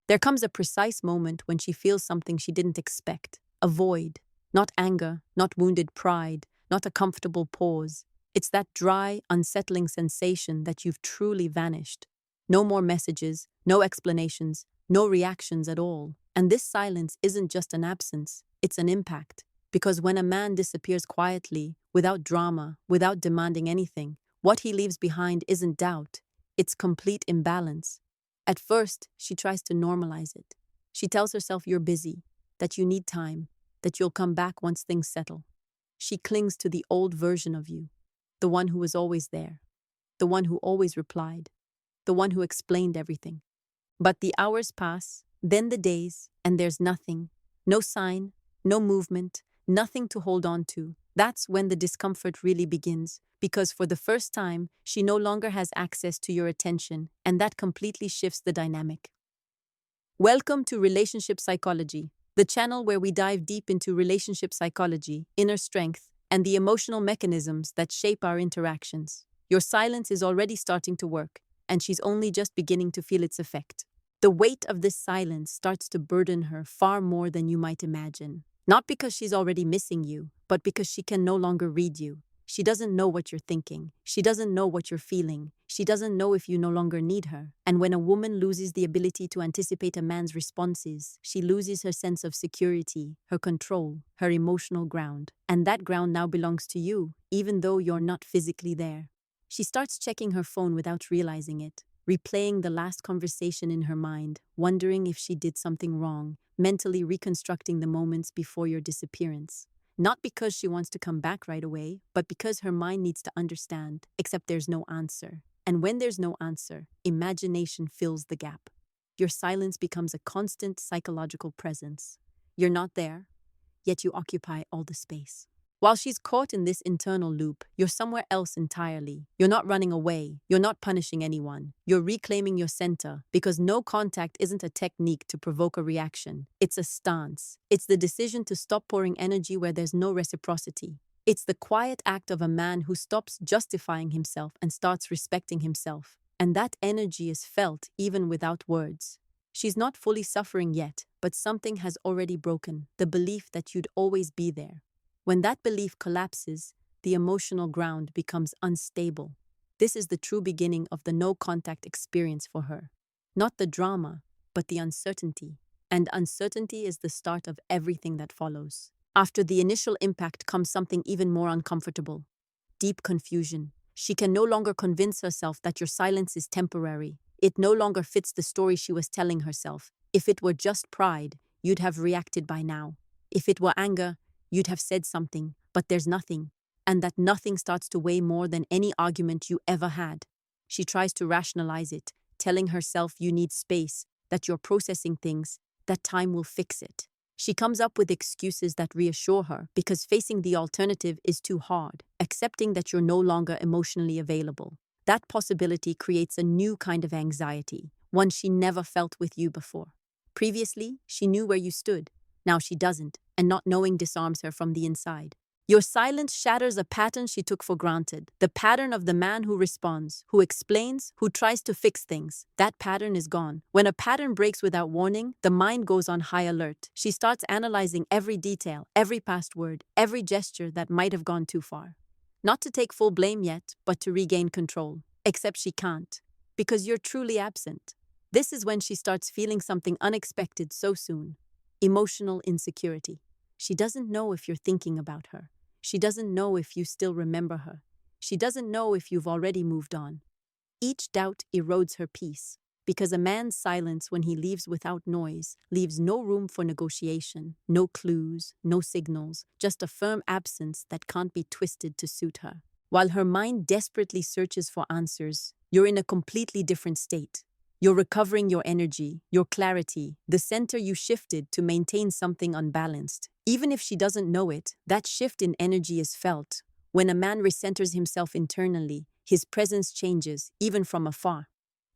There comes a precise moment when she feels something she didn't expect, a void, not anger, not wounded pride, not a comfortable pause. It's that dry, unsettling sensation that you've truly vanished. No more messages, no explanations, no reactions at all. And this silence isn't just an absence, it's an impact. Because when a man disappears quietly, without drama, without demanding anything, what he leaves behind isn't doubt, it's complete imbalance. At first, she tries to normalize it. She tells herself you're busy, that you need time, that you'll come back once things settle. She clings to the old version of you, the one who was always there, the one who always replied, the one who explained everything. But the hours pass, then the days, and there's nothing, no sign, no movement, nothing to hold on to. That's when the discomfort really begins, because for the first time, she no longer has access to your attention, and that completely shifts the dynamic. Welcome to Relationship Psychology, the channel where we dive deep into relationship psychology, inner strength, and the emotional mechanisms that shape our interactions. Your silence is already starting to work, and she's only just beginning to feel its effect. The weight of this silence starts to burden her far more than you might imagine. Not because she's already missing you, but because she can no longer read you. She doesn't know what you're thinking. She doesn't know what you're feeling. She doesn't know if you no longer need her. And when a woman loses the ability to anticipate a man's responses, she loses her sense of security, her control, her emotional ground. And that ground now belongs to you, even though you're not physically there. She starts checking her phone without realizing it, replaying the last conversation in her mind, wondering if she did something wrong, mentally reconstructing the moments before your disappearance. Not because she wants to come back right away, but because her mind needs to understand, except there's no answer. And when there's no answer, imagination fills the gap. Your silence becomes a constant psychological presence. You're not there, yet you occupy all the space. While she's caught in this internal loop, you're somewhere else entirely. You're not running away. You're not punishing anyone. You're reclaiming your center, because no contact isn't a technique to provoke a reaction. It's a stance. It's the decision to stop pouring energy where there's no reciprocity. It's the quiet act of a man who stops justifying himself and starts respecting himself. And that energy is felt even without words. She's not fully suffering yet, but something has already broken, the belief that you'd always be there. When that belief collapses, the emotional ground becomes unstable. This is the true beginning of the no-contact experience for her. Not the drama, but the uncertainty. And uncertainty is the start of everything that follows. After the initial impact comes something even more uncomfortable. Deep confusion. She can no longer convince herself that your silence is temporary. It no longer fits the story she was telling herself. If it were just pride, you'd have reacted by now. If it were anger, you'd have said something, but there's nothing. And that nothing starts to weigh more than any argument you ever had. She tries to rationalize it, telling herself you need space, that you're processing things, that time will fix it. She comes up with excuses that reassure her, because facing the alternative is too hard, accepting that you're no longer emotionally available. That possibility creates a new kind of anxiety, one she never felt with you before. Previously, she knew where you stood. Now she doesn't, and not knowing disarms her from the inside. Your silence shatters a pattern she took for granted, the pattern of the man who responds, who explains, who tries to fix things. That pattern is gone. When a pattern breaks without warning, the mind goes on high alert. She starts analyzing every detail, every past word, every gesture that might have gone too far. Not to take full blame yet, but to regain control. Except she can't, because you're truly absent. This is when she starts feeling something unexpected so soon. Emotional insecurity. She doesn't know if you're thinking about her. She doesn't know if you still remember her. She doesn't know if you've already moved on. Each doubt erodes her peace, because a man's silence when he leaves without noise leaves no room for negotiation, no clues, no signals, just a firm absence that can't be twisted to suit her. While her mind desperately searches for answers, you're in a completely different state. You're recovering your energy, your clarity, the center you shifted to maintain something unbalanced. Even if she doesn't know it, that shift in energy is felt. When a man recenters himself internally, his presence changes, even from afar.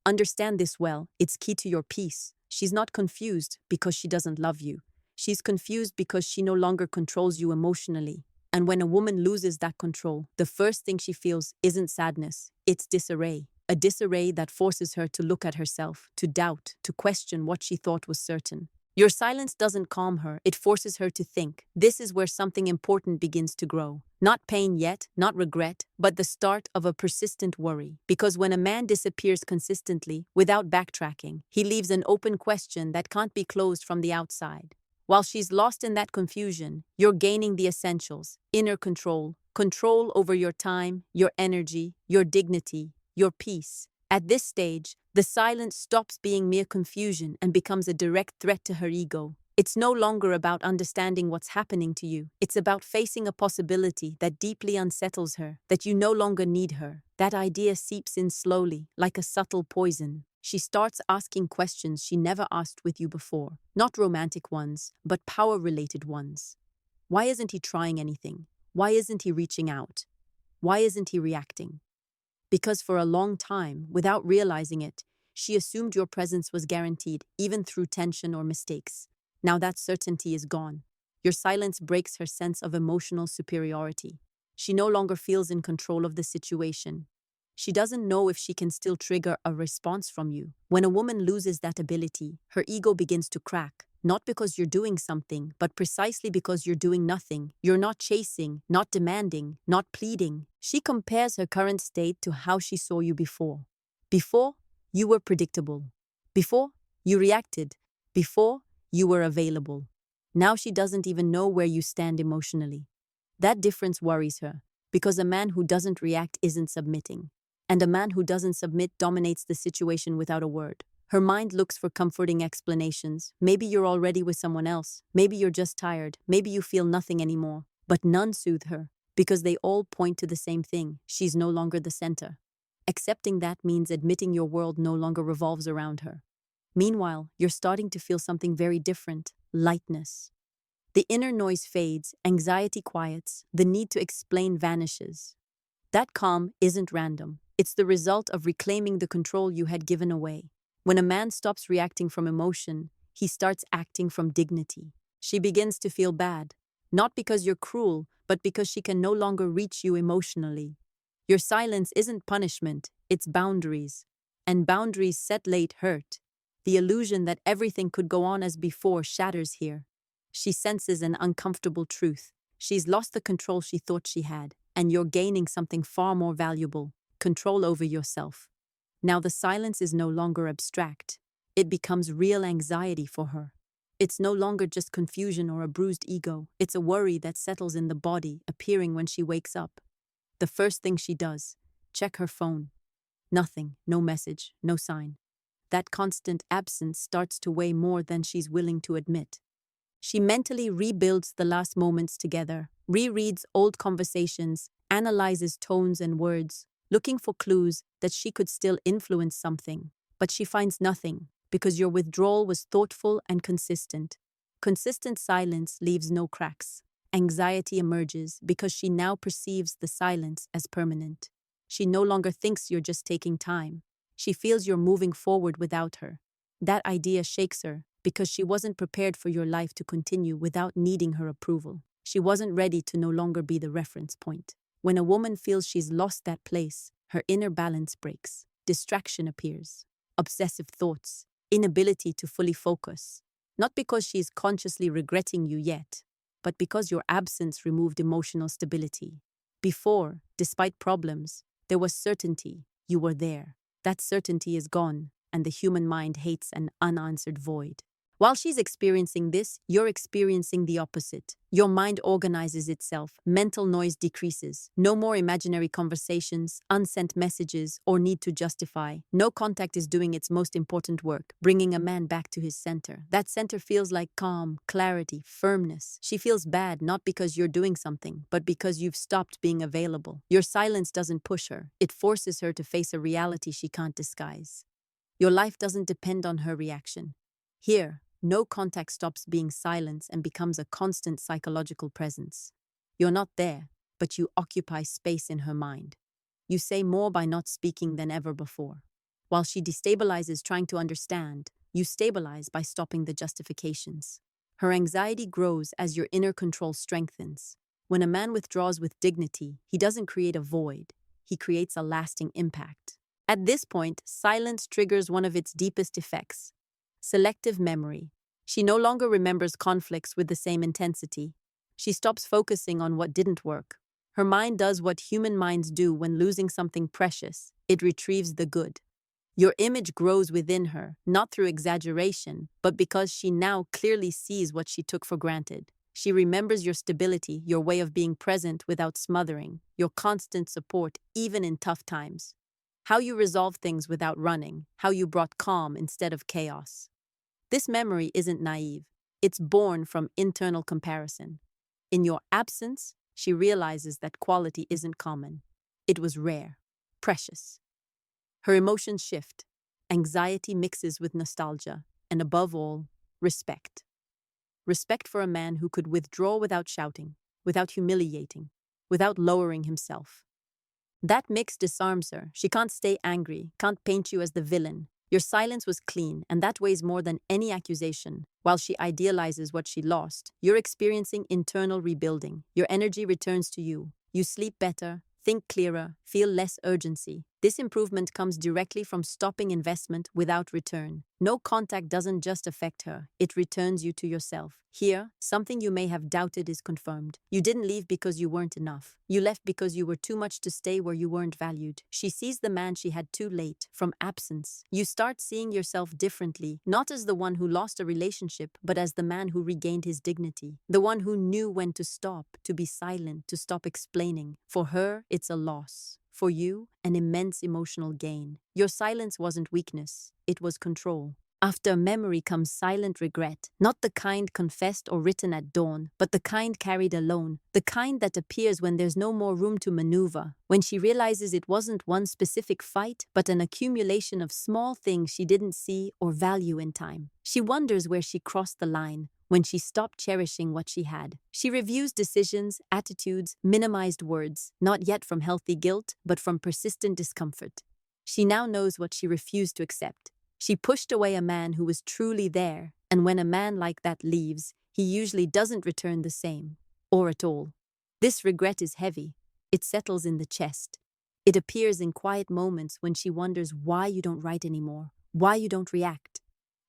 Understand this well, it's key to your peace. She's not confused because she doesn't love you. She's confused because she no longer controls you emotionally. And when a woman loses that control, the first thing she feels isn't sadness, it's disarray. a disarray that forces her to look at herself, to doubt, to question what she thought was certain. Your silence doesn't calm her, it forces her to think. This is where something important begins to grow. Not pain yet, not regret, but the start of a persistent worry. Because when a man disappears consistently, without backtracking, he leaves an open question that can't be closed from the outside. While she's lost in that confusion, you're gaining the essentials: inner control, control over your time, your energy, your dignity, your peace. At this stage, the silence stops being mere confusion and becomes a direct threat to her ego. It's no longer about understanding what's happening to you. It's about facing a possibility that deeply unsettles her, that you no longer need her. That idea seeps in slowly, like a subtle poison. She starts asking questions she never asked with you before. Not romantic ones, but power-related ones. Why isn't he trying anything? Why isn't he reaching out? Why isn't he reacting? Because for a long time, without realizing it, she assumed your presence was guaranteed, even through tension or mistakes. Now that certainty is gone. Your silence breaks her sense of emotional superiority. She no longer feels in control of the situation. She doesn't know if she can still trigger a response from you. When a woman loses that ability, her ego begins to crack. Not because you're doing something, but precisely because you're doing nothing. You're not chasing, not demanding, not pleading. She compares her current state to how she saw you before. Before, you were predictable. Before, you reacted. Before, you were available. Now she doesn't even know where you stand emotionally. That difference worries her, because a man who doesn't react isn't submitting. And a man who doesn't submit dominates the situation without a word. Her mind looks for comforting explanations. Maybe you're already with someone else. Maybe you're just tired. Maybe you feel nothing anymore. But none soothe her, because they all point to the same thing: she's no longer the center. Accepting that means admitting your world no longer revolves around her. Meanwhile, you're starting to feel something very different: lightness. The inner noise fades, anxiety quiets, the need to explain vanishes. That calm isn't random. It's the result of reclaiming the control you had given away. When a man stops reacting from emotion, he starts acting from dignity. She begins to feel bad, not because you're cruel, but because she can no longer reach you emotionally. Your silence isn't punishment, it's boundaries. And boundaries set late hurt. The illusion that everything could go on as before shatters here. She senses an uncomfortable truth. She's lost the control she thought she had, and you're gaining something far more valuable: control over yourself. Now the silence is no longer abstract. It becomes real anxiety for her. It's no longer just confusion or a bruised ego. It's a worry that settles in the body, appearing when she wakes up. The first thing she does: check her phone. Nothing, no message, no sign. That constant absence starts to weigh more than she's willing to admit. She mentally rebuilds the last moments together, rereads old conversations, analyzes tones and words, looking for clues that she could still influence something. But she finds nothing, because your withdrawal was thoughtful and consistent. Consistent silence leaves no cracks. Anxiety emerges because she now perceives the silence as permanent. She no longer thinks you're just taking time. She feels you're moving forward without her. That idea shakes her, because she wasn't prepared for your life to continue without needing her approval. She wasn't ready to no longer be the reference point. When a woman feels she's lost that place, her inner balance breaks. Distraction appears. Obsessive thoughts. Inability to fully focus. Not because she's consciously regretting you yet, but because your absence removed emotional stability. Before, despite problems, there was certainty. You were there. That certainty is gone, and the human mind hates an unanswered void. While she's experiencing this, you're experiencing the opposite. Your mind organizes itself, mental noise decreases. No more imaginary conversations, unsent messages, or need to justify. No contact is doing its most important work, bringing a man back to his center. That center feels like calm, clarity, firmness. She feels bad not because you're doing something, but because you've stopped being available. Your silence doesn't push her. It forces her to face a reality she can't disguise. Your life doesn't depend on her reaction. Here, no contact stops being silence and becomes a constant psychological presence. You're not there, but you occupy space in her mind. You say more by not speaking than ever before. While she destabilizes trying to understand, you stabilize by stopping the justifications. Her anxiety grows as your inner control strengthens. When a man withdraws with dignity, he doesn't create a void, he creates a lasting impact. At this point, silence triggers one of its deepest effects: selective memory. She no longer remembers conflicts with the same intensity. She stops focusing on what didn't work. Her mind does what human minds do when losing something precious: it retrieves the good. Your image grows within her, not through exaggeration, but because she now clearly sees what she took for granted. She remembers your stability, your way of being present without smothering, your constant support even in tough times. How you resolve things without running, how you brought calm instead of chaos. This memory isn't naive. It's born from internal comparison. In your absence, she realizes that quality isn't common. It was rare, precious. Her emotions shift. Anxiety mixes with nostalgia, and above all, respect. Respect for a man who could withdraw without shouting, without humiliating, without lowering himself. That mix disarms her. She can't stay angry, can't paint you as the villain. Your silence was clean, and that weighs more than any accusation. While she idealizes what she lost, you're experiencing internal rebuilding. Your energy returns to you. You sleep better, think clearer, feel less urgency. This improvement comes directly from stopping investment without return. No contact doesn't just affect her, it returns you to yourself. Here, something you may have doubted is confirmed. You didn't leave because you weren't enough. You left because you were too much to stay where you weren't valued. She sees the man she had too late, from absence. You start seeing yourself differently, not as the one who lost a relationship, but as the man who regained his dignity. The one who knew when to stop, to be silent, to stop explaining. For her, it's a loss. For you, an immense emotional gain. Your silence wasn't weakness, it was control. After memory comes silent regret, not the kind confessed or written at dawn, but the kind carried alone, the kind that appears when there's no more room to maneuver, when she realizes it wasn't one specific fight, but an accumulation of small things she didn't see or value in time. She wonders where she crossed the line, when she stopped cherishing what she had. She reviews decisions, attitudes, minimized words, not yet from healthy guilt, but from persistent discomfort. She now knows what she refused to accept. She pushed away a man who was truly there, and when a man like that leaves, he usually doesn't return the same, or at all. This regret is heavy. It settles in the chest. It appears in quiet moments when she wonders why you don't write anymore, why you don't react.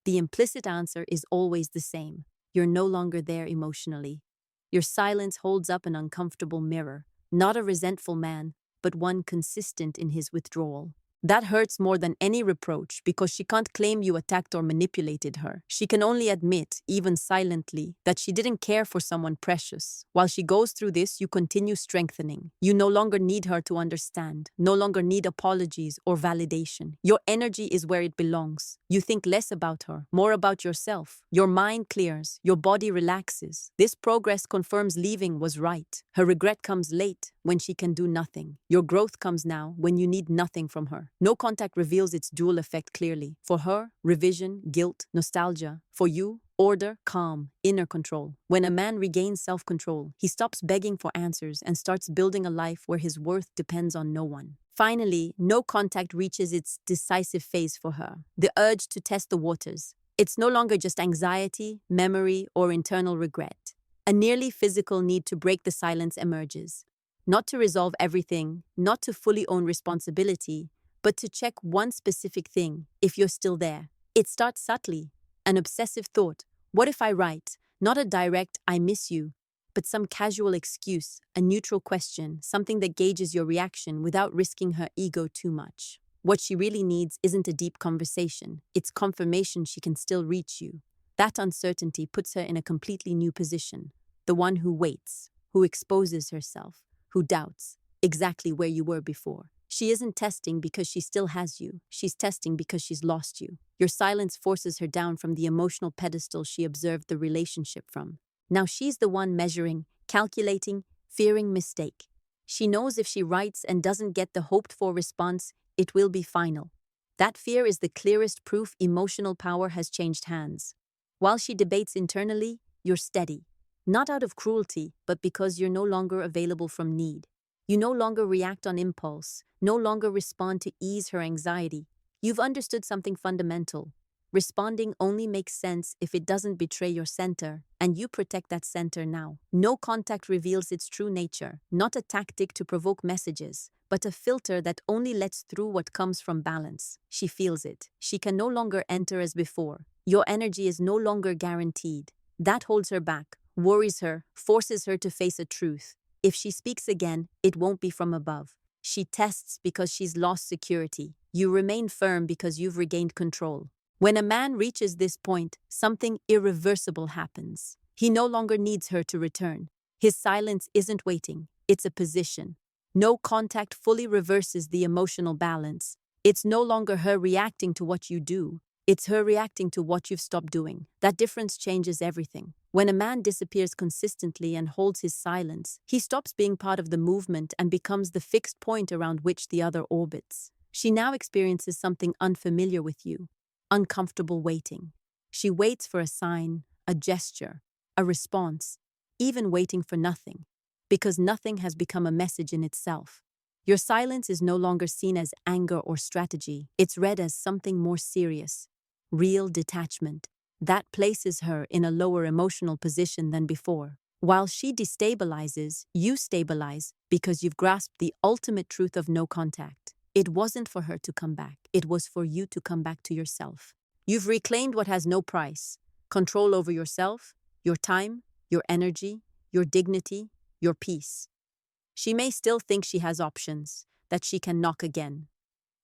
The implicit answer is always the same. You're no longer there emotionally. Your silence holds up an uncomfortable mirror, not a resentful man, but one consistent in his withdrawal. That hurts more than any reproach because she can't claim you attacked or manipulated her. She can only admit, even silently, that she didn't care for someone precious. While she goes through this, you continue strengthening. You no longer need her to understand, no longer need apologies or validation. Your energy is where it belongs. You think less about her, more about yourself. Your mind clears, your body relaxes. This progress confirms leaving was right. Her regret comes late, when she can do nothing. Your growth comes now, when you need nothing from her. No contact reveals its dual effect clearly. For her, revision, guilt, nostalgia. For you, order, calm, inner control. When a man regains self-control, he stops begging for answers and starts building a life where his worth depends on no one. Finally, no contact reaches its decisive phase for her, the urge to test the waters. It's no longer just anxiety, memory, or internal regret. A nearly physical need to break the silence emerges. Not to resolve everything, not to fully own responsibility, but to check one specific thing, if you're still there. It starts subtly, an obsessive thought. What if I write? Not a direct, I miss you, but some casual excuse, a neutral question, something that gauges your reaction without risking her ego too much. What she really needs isn't a deep conversation. It's confirmation she can still reach you. That uncertainty puts her in a completely new position. The one who waits, who exposes herself, who doubts exactly where you were before. She isn't testing because she still has you. She's testing because she's lost you. Your silence forces her down from the emotional pedestal she observed the relationship from. Now she's the one measuring, calculating, fearing mistake. She knows if she writes and doesn't get the hoped-for response, it will be final. That fear is the clearest proof emotional power has changed hands. While she debates internally, you're steady. Not out of cruelty, but because you're no longer available from need. You no longer react on impulse, no longer respond to ease her anxiety. You've understood something fundamental. Responding only makes sense if it doesn't betray your center, and you protect that center now. No contact reveals its true nature, not a tactic to provoke messages, but a filter that only lets through what comes from balance. She feels it. She can no longer enter as before. Your energy is no longer guaranteed. That holds her back, worries her, forces her to face a truth. If she speaks again, it won't be from above. She tests because she's lost security. You remain firm because you've regained control. When a man reaches this point, something irreversible happens. He no longer needs her to return. His silence isn't waiting, it's a position. No contact fully reverses the emotional balance. It's no longer her reacting to what you do. It's her reacting to what you've stopped doing. That difference changes everything. When a man disappears consistently and holds his silence, he stops being part of the movement and becomes the fixed point around which the other orbits. She now experiences something unfamiliar with you, uncomfortable waiting. She waits for a sign, a gesture, a response, even waiting for nothing, because nothing has become a message in itself. Your silence is no longer seen as anger or strategy. It's read as something more serious, real detachment. That places her in a lower emotional position than before. While she destabilizes, you stabilize because you've grasped the ultimate truth of no contact. It wasn't for her to come back. It was for you to come back to yourself. You've reclaimed what has no price: control over yourself, your time, your energy, your dignity, your peace. She may still think she has options, that she can knock again.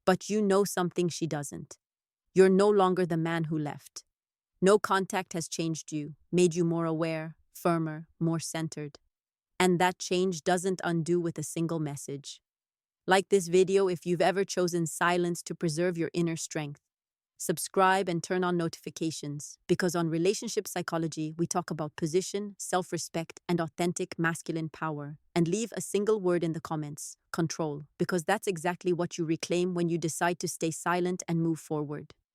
But you know something she doesn't. You're no longer the man who left. No contact has changed you, made you more aware, firmer, more centered. And that change doesn't undo with a single message. Like this video if you've ever chosen silence to preserve your inner strength. Subscribe and turn on notifications, because on Relationship Psychology, we talk about position, self-respect, and authentic masculine power. And leave a single word in the comments: control, because that's exactly what you reclaim when you decide to stay silent and move forward.